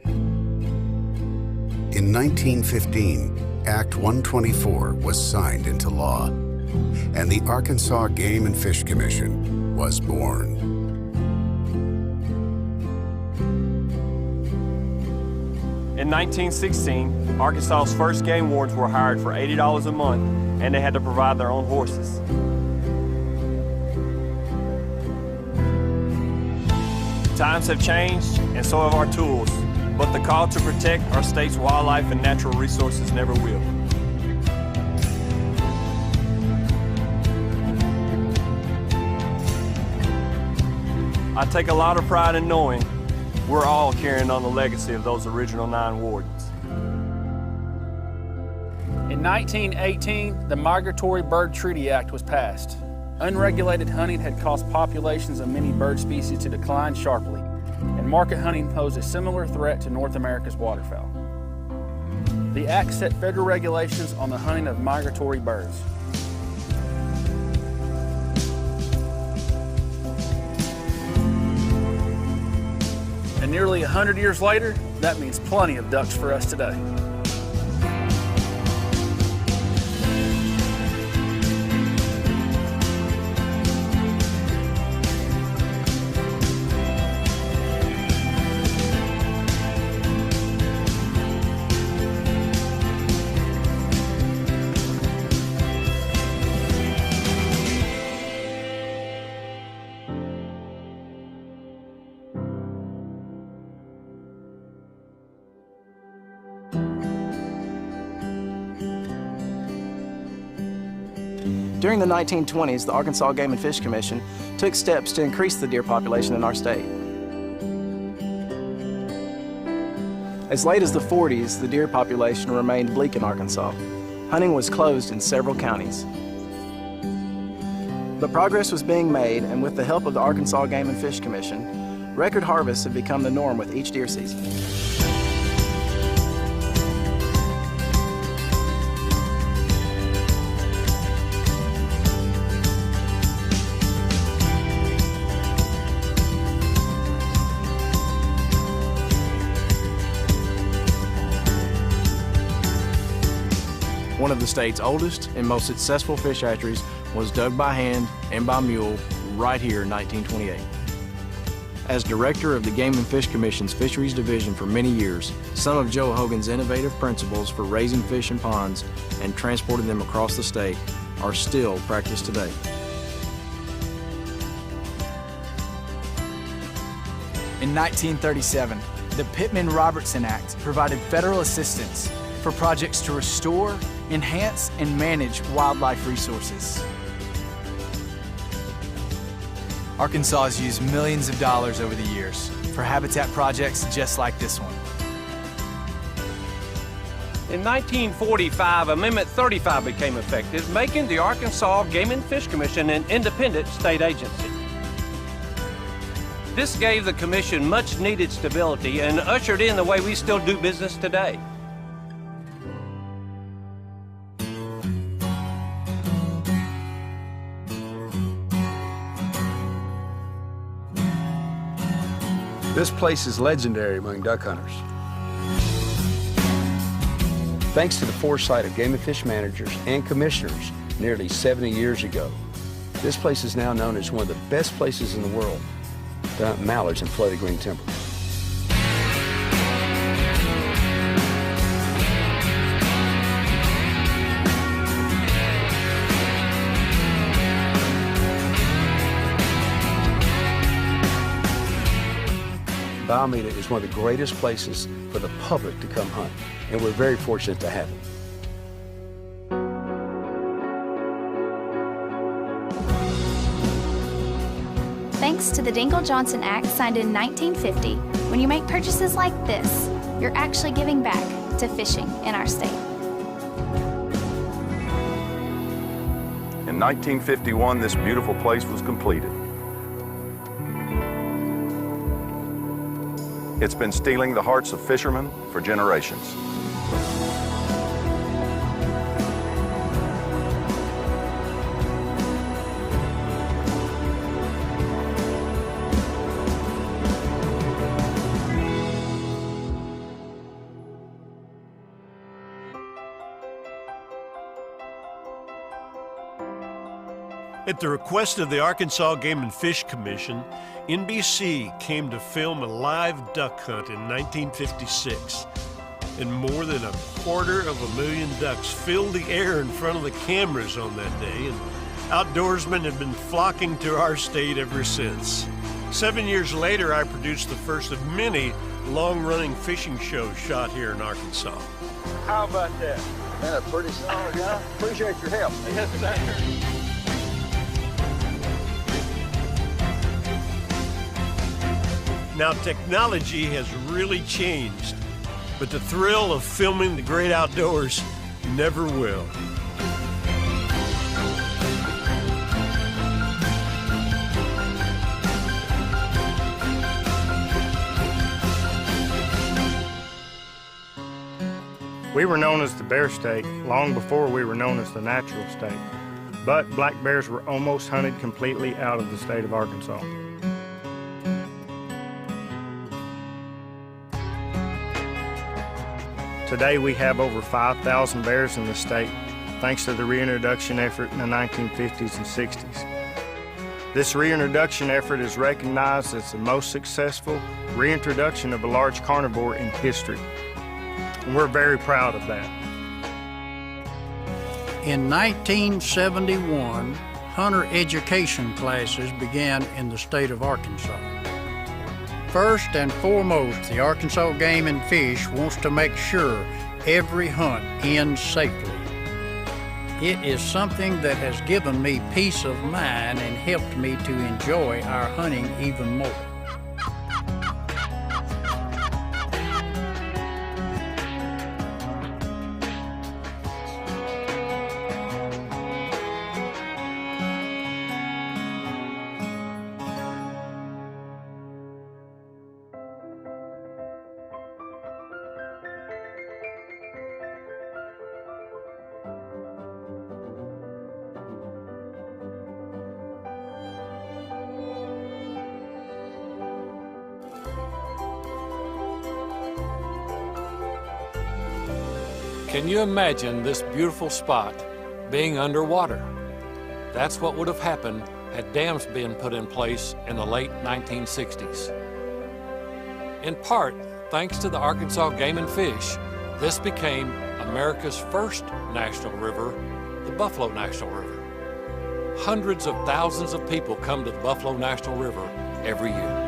In 1915, Act 124 was signed into law, and the Arkansas Game and Fish Commission was born. In 1916, Arkansas's first game wardens were hired for $80 a month, and they had to provide their own horses. Times have changed, and so have our tools, but the call to protect our state's wildlife and natural resources never will. I take a lot of pride in knowing we're all carrying on the legacy of those original 9 wardens. In 1918, the Migratory Bird Treaty Act was passed. Unregulated hunting had caused populations of many bird species to decline sharply, and market hunting posed a similar threat to North America's waterfowl. The act set federal regulations on the hunting of migratory birds. And nearly 100 years later, that means plenty of ducks for us today. During the 1920s, the Arkansas Game and Fish Commission took steps to increase the deer population in our state. As late as the 40s, the deer population remained bleak in Arkansas. Hunting was closed in several counties. But progress was being made, and with the help of the Arkansas Game and Fish Commission, record harvests have become the norm with each deer season. One of the state's oldest and most successful fish hatcheries was dug by hand and by mule right here in 1928. As director of the Game and Fish Commission's Fisheries Division for many years, some of Joe Hogan's innovative principles for raising fish in ponds and transporting them across the state are still practiced today. In 1937, the Pittman-Robertson Act provided federal assistance for projects to restore, enhance, and manage wildlife resources. Arkansas has used millions of dollars over the years for habitat projects just like this one. In 1945, Amendment 35 became effective, making the Arkansas Game and Fish Commission an independent state agency. This gave the commission much needed stability and ushered in the way we still do business today. This place is legendary among duck hunters. Thanks to the foresight of game and fish managers and commissioners nearly 70 years ago, this place is now known as one of the best places in the world to hunt mallards and flooded green timber. Alameda is one of the greatest places for the public to come hunt, and we're very fortunate to have it. Thanks to the Dingell-Johnson Act signed in 1950, when you make purchases like this, you're actually giving back to fishing in our state. In 1951, this beautiful place was completed. It's been stealing the hearts of fishermen for generations. At the request of the Arkansas Game and Fish Commission, NBC came to film a live duck hunt in 1956. And more than 250,000 ducks filled the air in front of the cameras on that day, and outdoorsmen have been flocking to our state ever since. 7 years later, I produced the first of many long-running fishing shows shot here in Arkansas. How about that? That's pretty solid, yeah. Appreciate your help. Yes, sir. Now, technology has really changed, but the thrill of filming the great outdoors never will. We were known as the bear state long before we were known as the natural state, but black bears were almost hunted completely out of the state of Arkansas. Today we have over 5,000 bears in the state, thanks to the reintroduction effort in the 1950s and 60s. This reintroduction effort is recognized as the most successful reintroduction of a large carnivore in history. And we're very proud of that. In 1971, hunter education classes began in the state of Arkansas. First and foremost, the Arkansas Game and Fish wants to make sure every hunt ends safely. It is something that has given me peace of mind and helped me to enjoy our hunting even more. Can you imagine this beautiful spot being underwater? That's what would have happened had dams been put in place in the late 1960s. In part, thanks to the Arkansas Game and Fish, this became America's first national river, the Buffalo National River. Hundreds of thousands of people come to the Buffalo National River every year.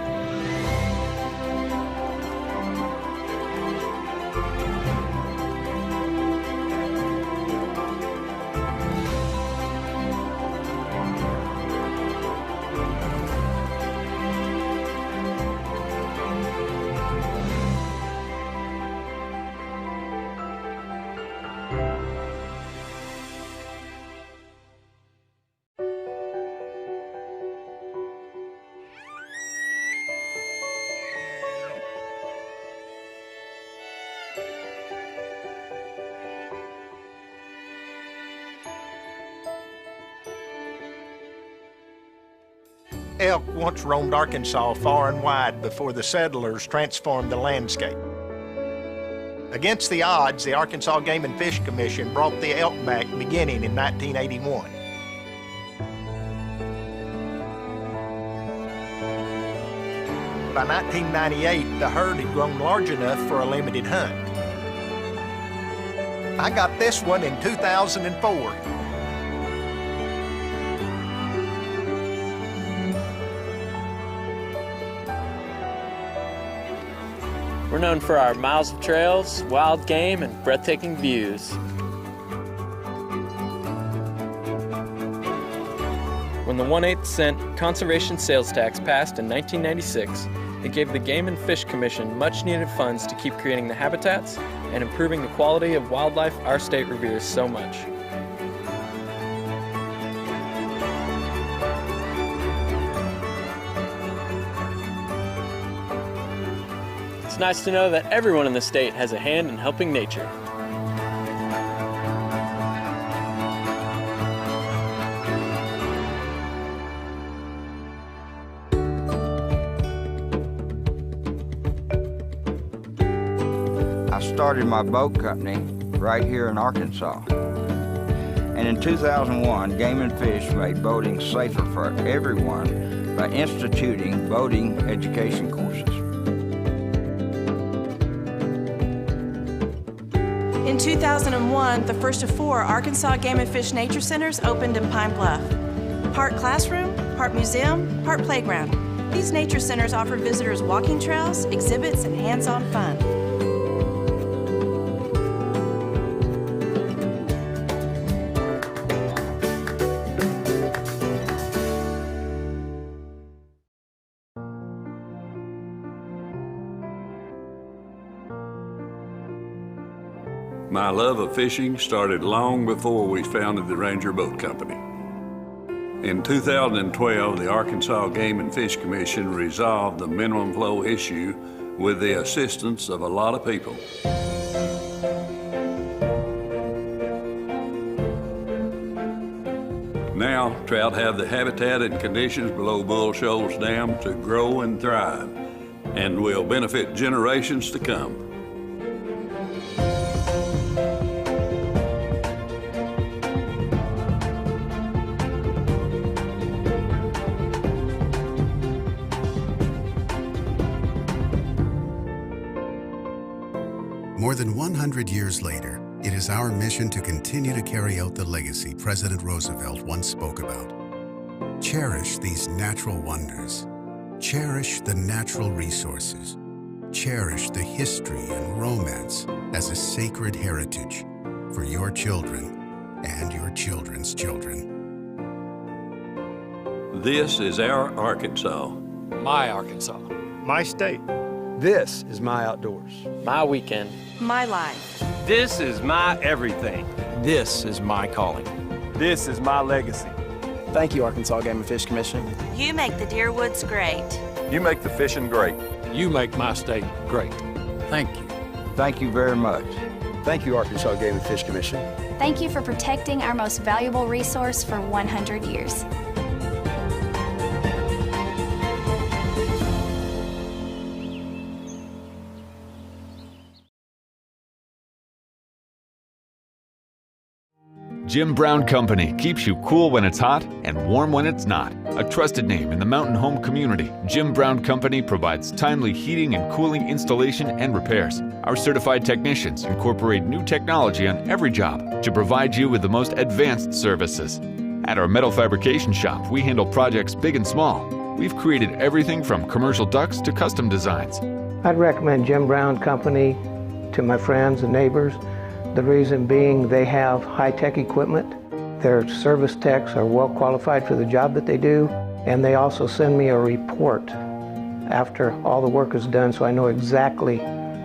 Elk once roamed Arkansas far and wide before the settlers transformed the landscape. Against the odds, the Arkansas Game and Fish Commission brought the elk back beginning in 1981. By 1998, the herd had grown large enough for a limited hunt. I got this one in 2004. We're known for our miles of trails, wild game, and breathtaking views. When the 1/8 cent conservation sales tax passed in 1996, it gave the Game and Fish Commission much-needed funds to keep creating the habitats and improving the quality of wildlife our state reveres so much. It's nice to know that everyone in the state has a hand in helping nature. I started my boat company right here in Arkansas. And in 2001, Game & Fish made boating safer for everyone by instituting boating education courses. In 2001, the first of 4 Arkansas Game & Fish Nature Centers opened in Pine Bluff. Part classroom, part museum, part playground. These nature centers offer visitors walking trails, exhibits, and hands-on fun. My love of fishing started long before we founded the Ranger Boat Company. In 2012, the Arkansas Game & Fish Commission resolved the minimum flow issue with the assistance of a lot of people. Now, trout have the habitat and conditions below Bull Shoals Dam to grow and thrive, and will benefit generations to come. More than 100 years later, it is our mission to continue to carry out the legacy President Roosevelt once spoke about. Cherish these natural wonders. Cherish the natural resources. Cherish the history and romance as a sacred heritage for your children and your children's children. This is our Arkansas. My Arkansas. My state. This is my outdoors. My weekend. My life. This is my everything. This is my calling. This is my legacy. Thank you, Arkansas Game & Fish Commission. You make the deer woods great. You make the fishing great. You make my state great. Thank you. Thank you very much. Thank you, Arkansas Game & Fish Commission. Thank you for protecting our most valuable resource for 100 years. Jim Brown Company keeps you cool when it's hot and warm when it's not. A trusted name in the mountain home community, Jim Brown Company provides timely heating and cooling installation and repairs. Our certified technicians incorporate new technology on every job to provide you with the most advanced services. At our metal fabrication shop, we handle projects big and small. We've created everything from commercial ducts to custom designs. I'd recommend Jim Brown Company to my friends and neighbors. The reason being they have high-tech equipment. Their service techs are well qualified for the job that they do, and they also send me a report after all the work is done so I know exactly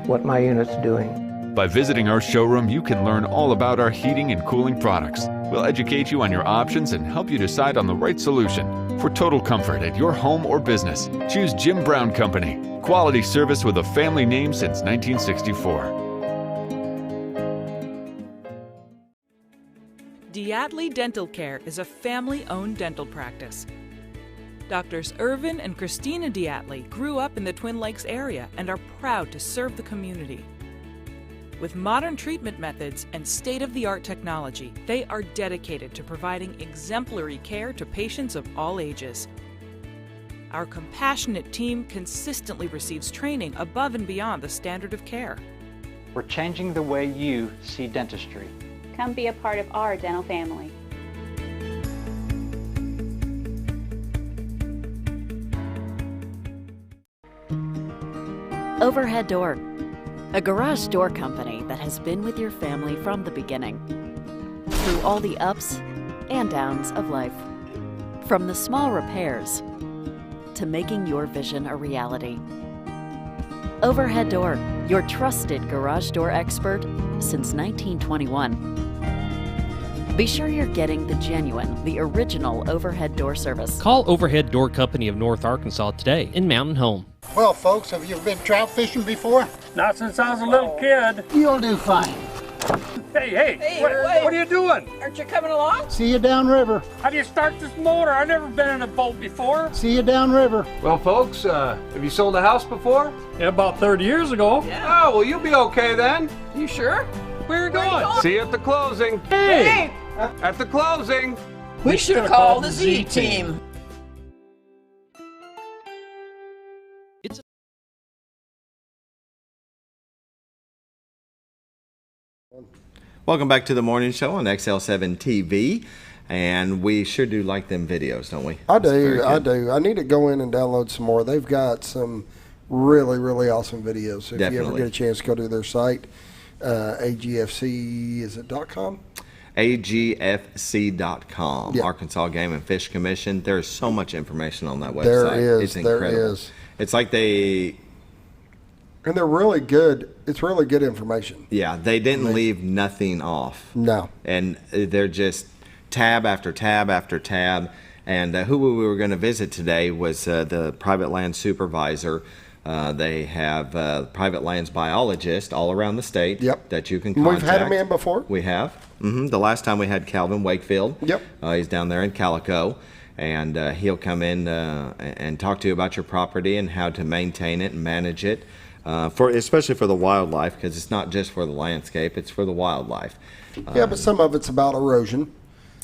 what my unit's doing. By visiting our showroom, you can learn all about our heating and cooling products. We'll educate you on your options and help you decide on the right solution. For total comfort at your home or business, choose Jim Brown Company. Quality service with a family name since 1964. Diatley Dental Care is a family-owned dental practice. Doctors Irvin and Christina Diatley grew up in the Twin Lakes area and are proud to serve the community. With modern treatment methods and state-of-the-art technology, they are dedicated to providing exemplary care to patients of all ages. Our compassionate team consistently receives training above and beyond the standard of care. We're changing the way you see dentistry. Come be a part of our dental family. Overhead Door, a garage door company that has been with your family from the beginning, through all the ups and downs of life. From the small repairs to making your vision a reality. Overhead Door, your trusted garage door expert since 1921. Be sure you're getting the genuine, the original overhead door service. Call Overhead Door Company of North Arkansas today in Mountain Home. Well, folks, have you been trout fishing before? Not since I was a little kid. You'll do fine. Hey, what are you doing? Aren't you coming along? See you downriver. How do you start this motor? I've never been in a boat before. See you downriver. Well, folks, have you sold a house before? Yeah, about 30 years ago. Yeah. Oh, well, you'll be okay then. You sure? Where are you going? See you at the closing. Hey! At the closing. We should have called the Z team. Welcome back to the morning show on XL7-TV, and we sure do like them videos, don't we? I do. I need to go in and download some more. They've got some really, really awesome videos. So if you ever get a chance, go to their site, AGFC, is it .com? AGFC.com, Yeah. Arkansas Game and Fish Commission. There's so much information on that website. There is. It's incredible. There is. It's like they... And they're really good. It's really good information. Yeah, they didn't leave nothing off. No. And they're just tab after tab after tab. And who we were going to visit today was the private land supervisor. They have private lands biologists all around the state that you can contact. We've had him in before. We have. The last time we had Calvin Wakefield. Yep. He's down there in Calico. And he'll come in and talk to you about your property and how to maintain it and manage it. Especially for the wildlife, because it's not just for the landscape, it's for the wildlife. Yeah, but some of it's about erosion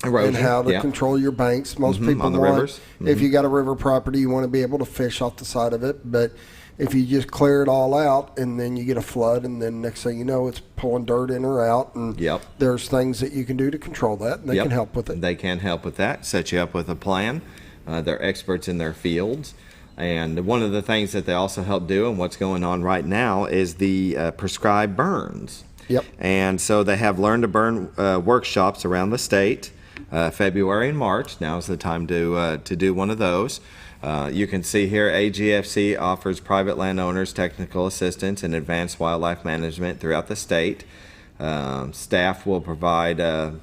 and how to yeah. control your banks. Most people on the want, rivers. if you got a river property, you want to be able to fish off the side of it. But if you just clear it all out and then you get a flood, and then next thing you know, it's pulling dirt in or out, and there's things that you can do to control that, and they can help with it. They can help with that, set you up with a plan. They're experts in their fields. And one of the things that they also help do, and what's going on right now, is the prescribed burns. Yep. And so they have Learn to Burn workshops around the state, February and March. Now's the time to do one of those. You can see here, AGFC offers private landowners technical assistance and advanced wildlife management throughout the state. Staff will provide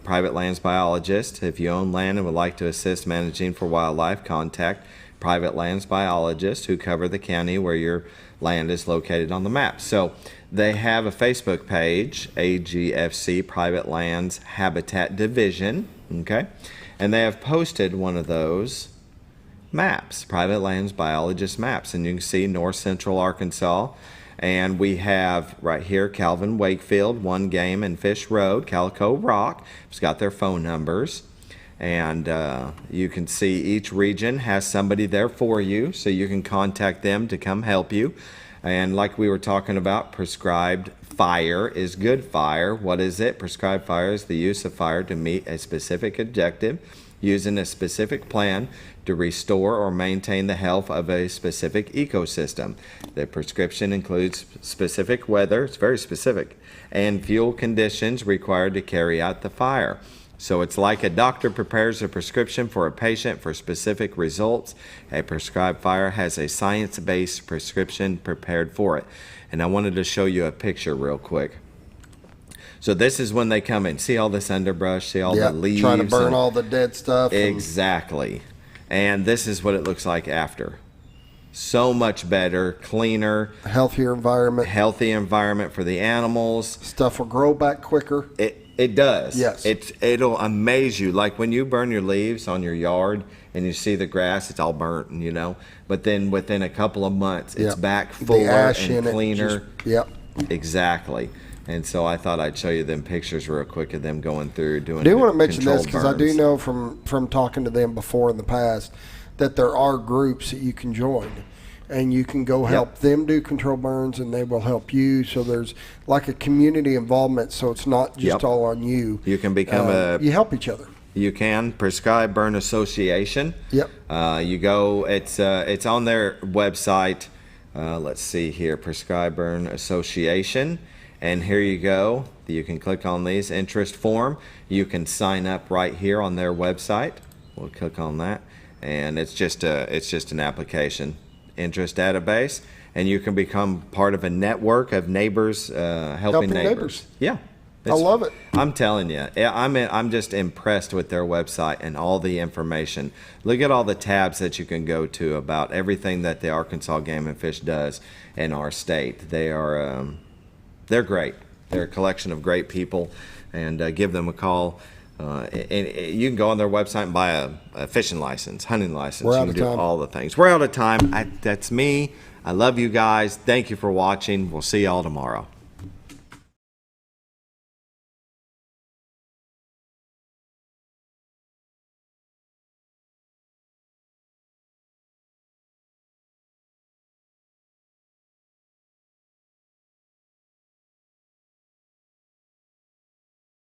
private lands biologists. If you own land and would like to assist managing for wildlife, contact private lands biologists who cover the county where your land is located on the map. So they have a Facebook page, AGFC Private Lands Habitat Division, okay? And they have posted one of those maps, private lands biologist maps, and you can see north central Arkansas. And we have right here Calvin Wakefield, One Game and Fish Road, Calico Rock. It's got their phone numbers. And you can see each region has somebody there for you, so you can contact them to come help you. And like we were talking about, prescribed fire is good fire. What is it? Prescribed fire is the use of fire to meet a specific objective using a specific plan to restore or maintain the health of a specific ecosystem. The prescription includes specific weather, it's very specific, and fuel conditions required to carry out the fire. So it's like a doctor prepares a prescription for a patient for specific results. A prescribed fire has a science-based prescription prepared for it. And I wanted to show you a picture real quick. So this is when they come in. See all this underbrush? See all the leaves? Trying to burn all the dead stuff. Exactly. And this is what it looks like after. So much better, cleaner. Healthier environment. Healthy environment for the animals. Stuff will grow back quicker. It does. Yes. It'll amaze you. Like when you burn your leaves on your yard and you see the grass, it's all burnt, you know. But then within a couple of months, it's back fuller and cleaner. Exactly. And so I thought I'd show you them pictures real quick of them going through doing. I do want to mention this because I do know from talking to them before in the past that there are groups that you can join. And you can go help them do control burns, and they will help you. So there's like a community involvement, so it's not just all on you. You can become you help each other. You can Prescribed Burn Association. Yep. You go. It's on their website. Let's see here, Prescribed Burn Association, and here you go. You can click on these interest form. You can sign up right here on their website. We'll click on that, and it's just an application. Interest database, and you can become part of a network of neighbors helping neighbors. Yeah, I love it. I'm telling you, I'm just impressed with their website and all the information. Look at all the tabs that you can go to about everything that the Arkansas Game and Fish does in our state. They're great. They're a collection of great people, and give them a call. And you can go on their website and buy a fishing license, hunting license. You can do all the things. We're out of time. That's me. I love you guys. Thank you for watching. We'll see y'all tomorrow.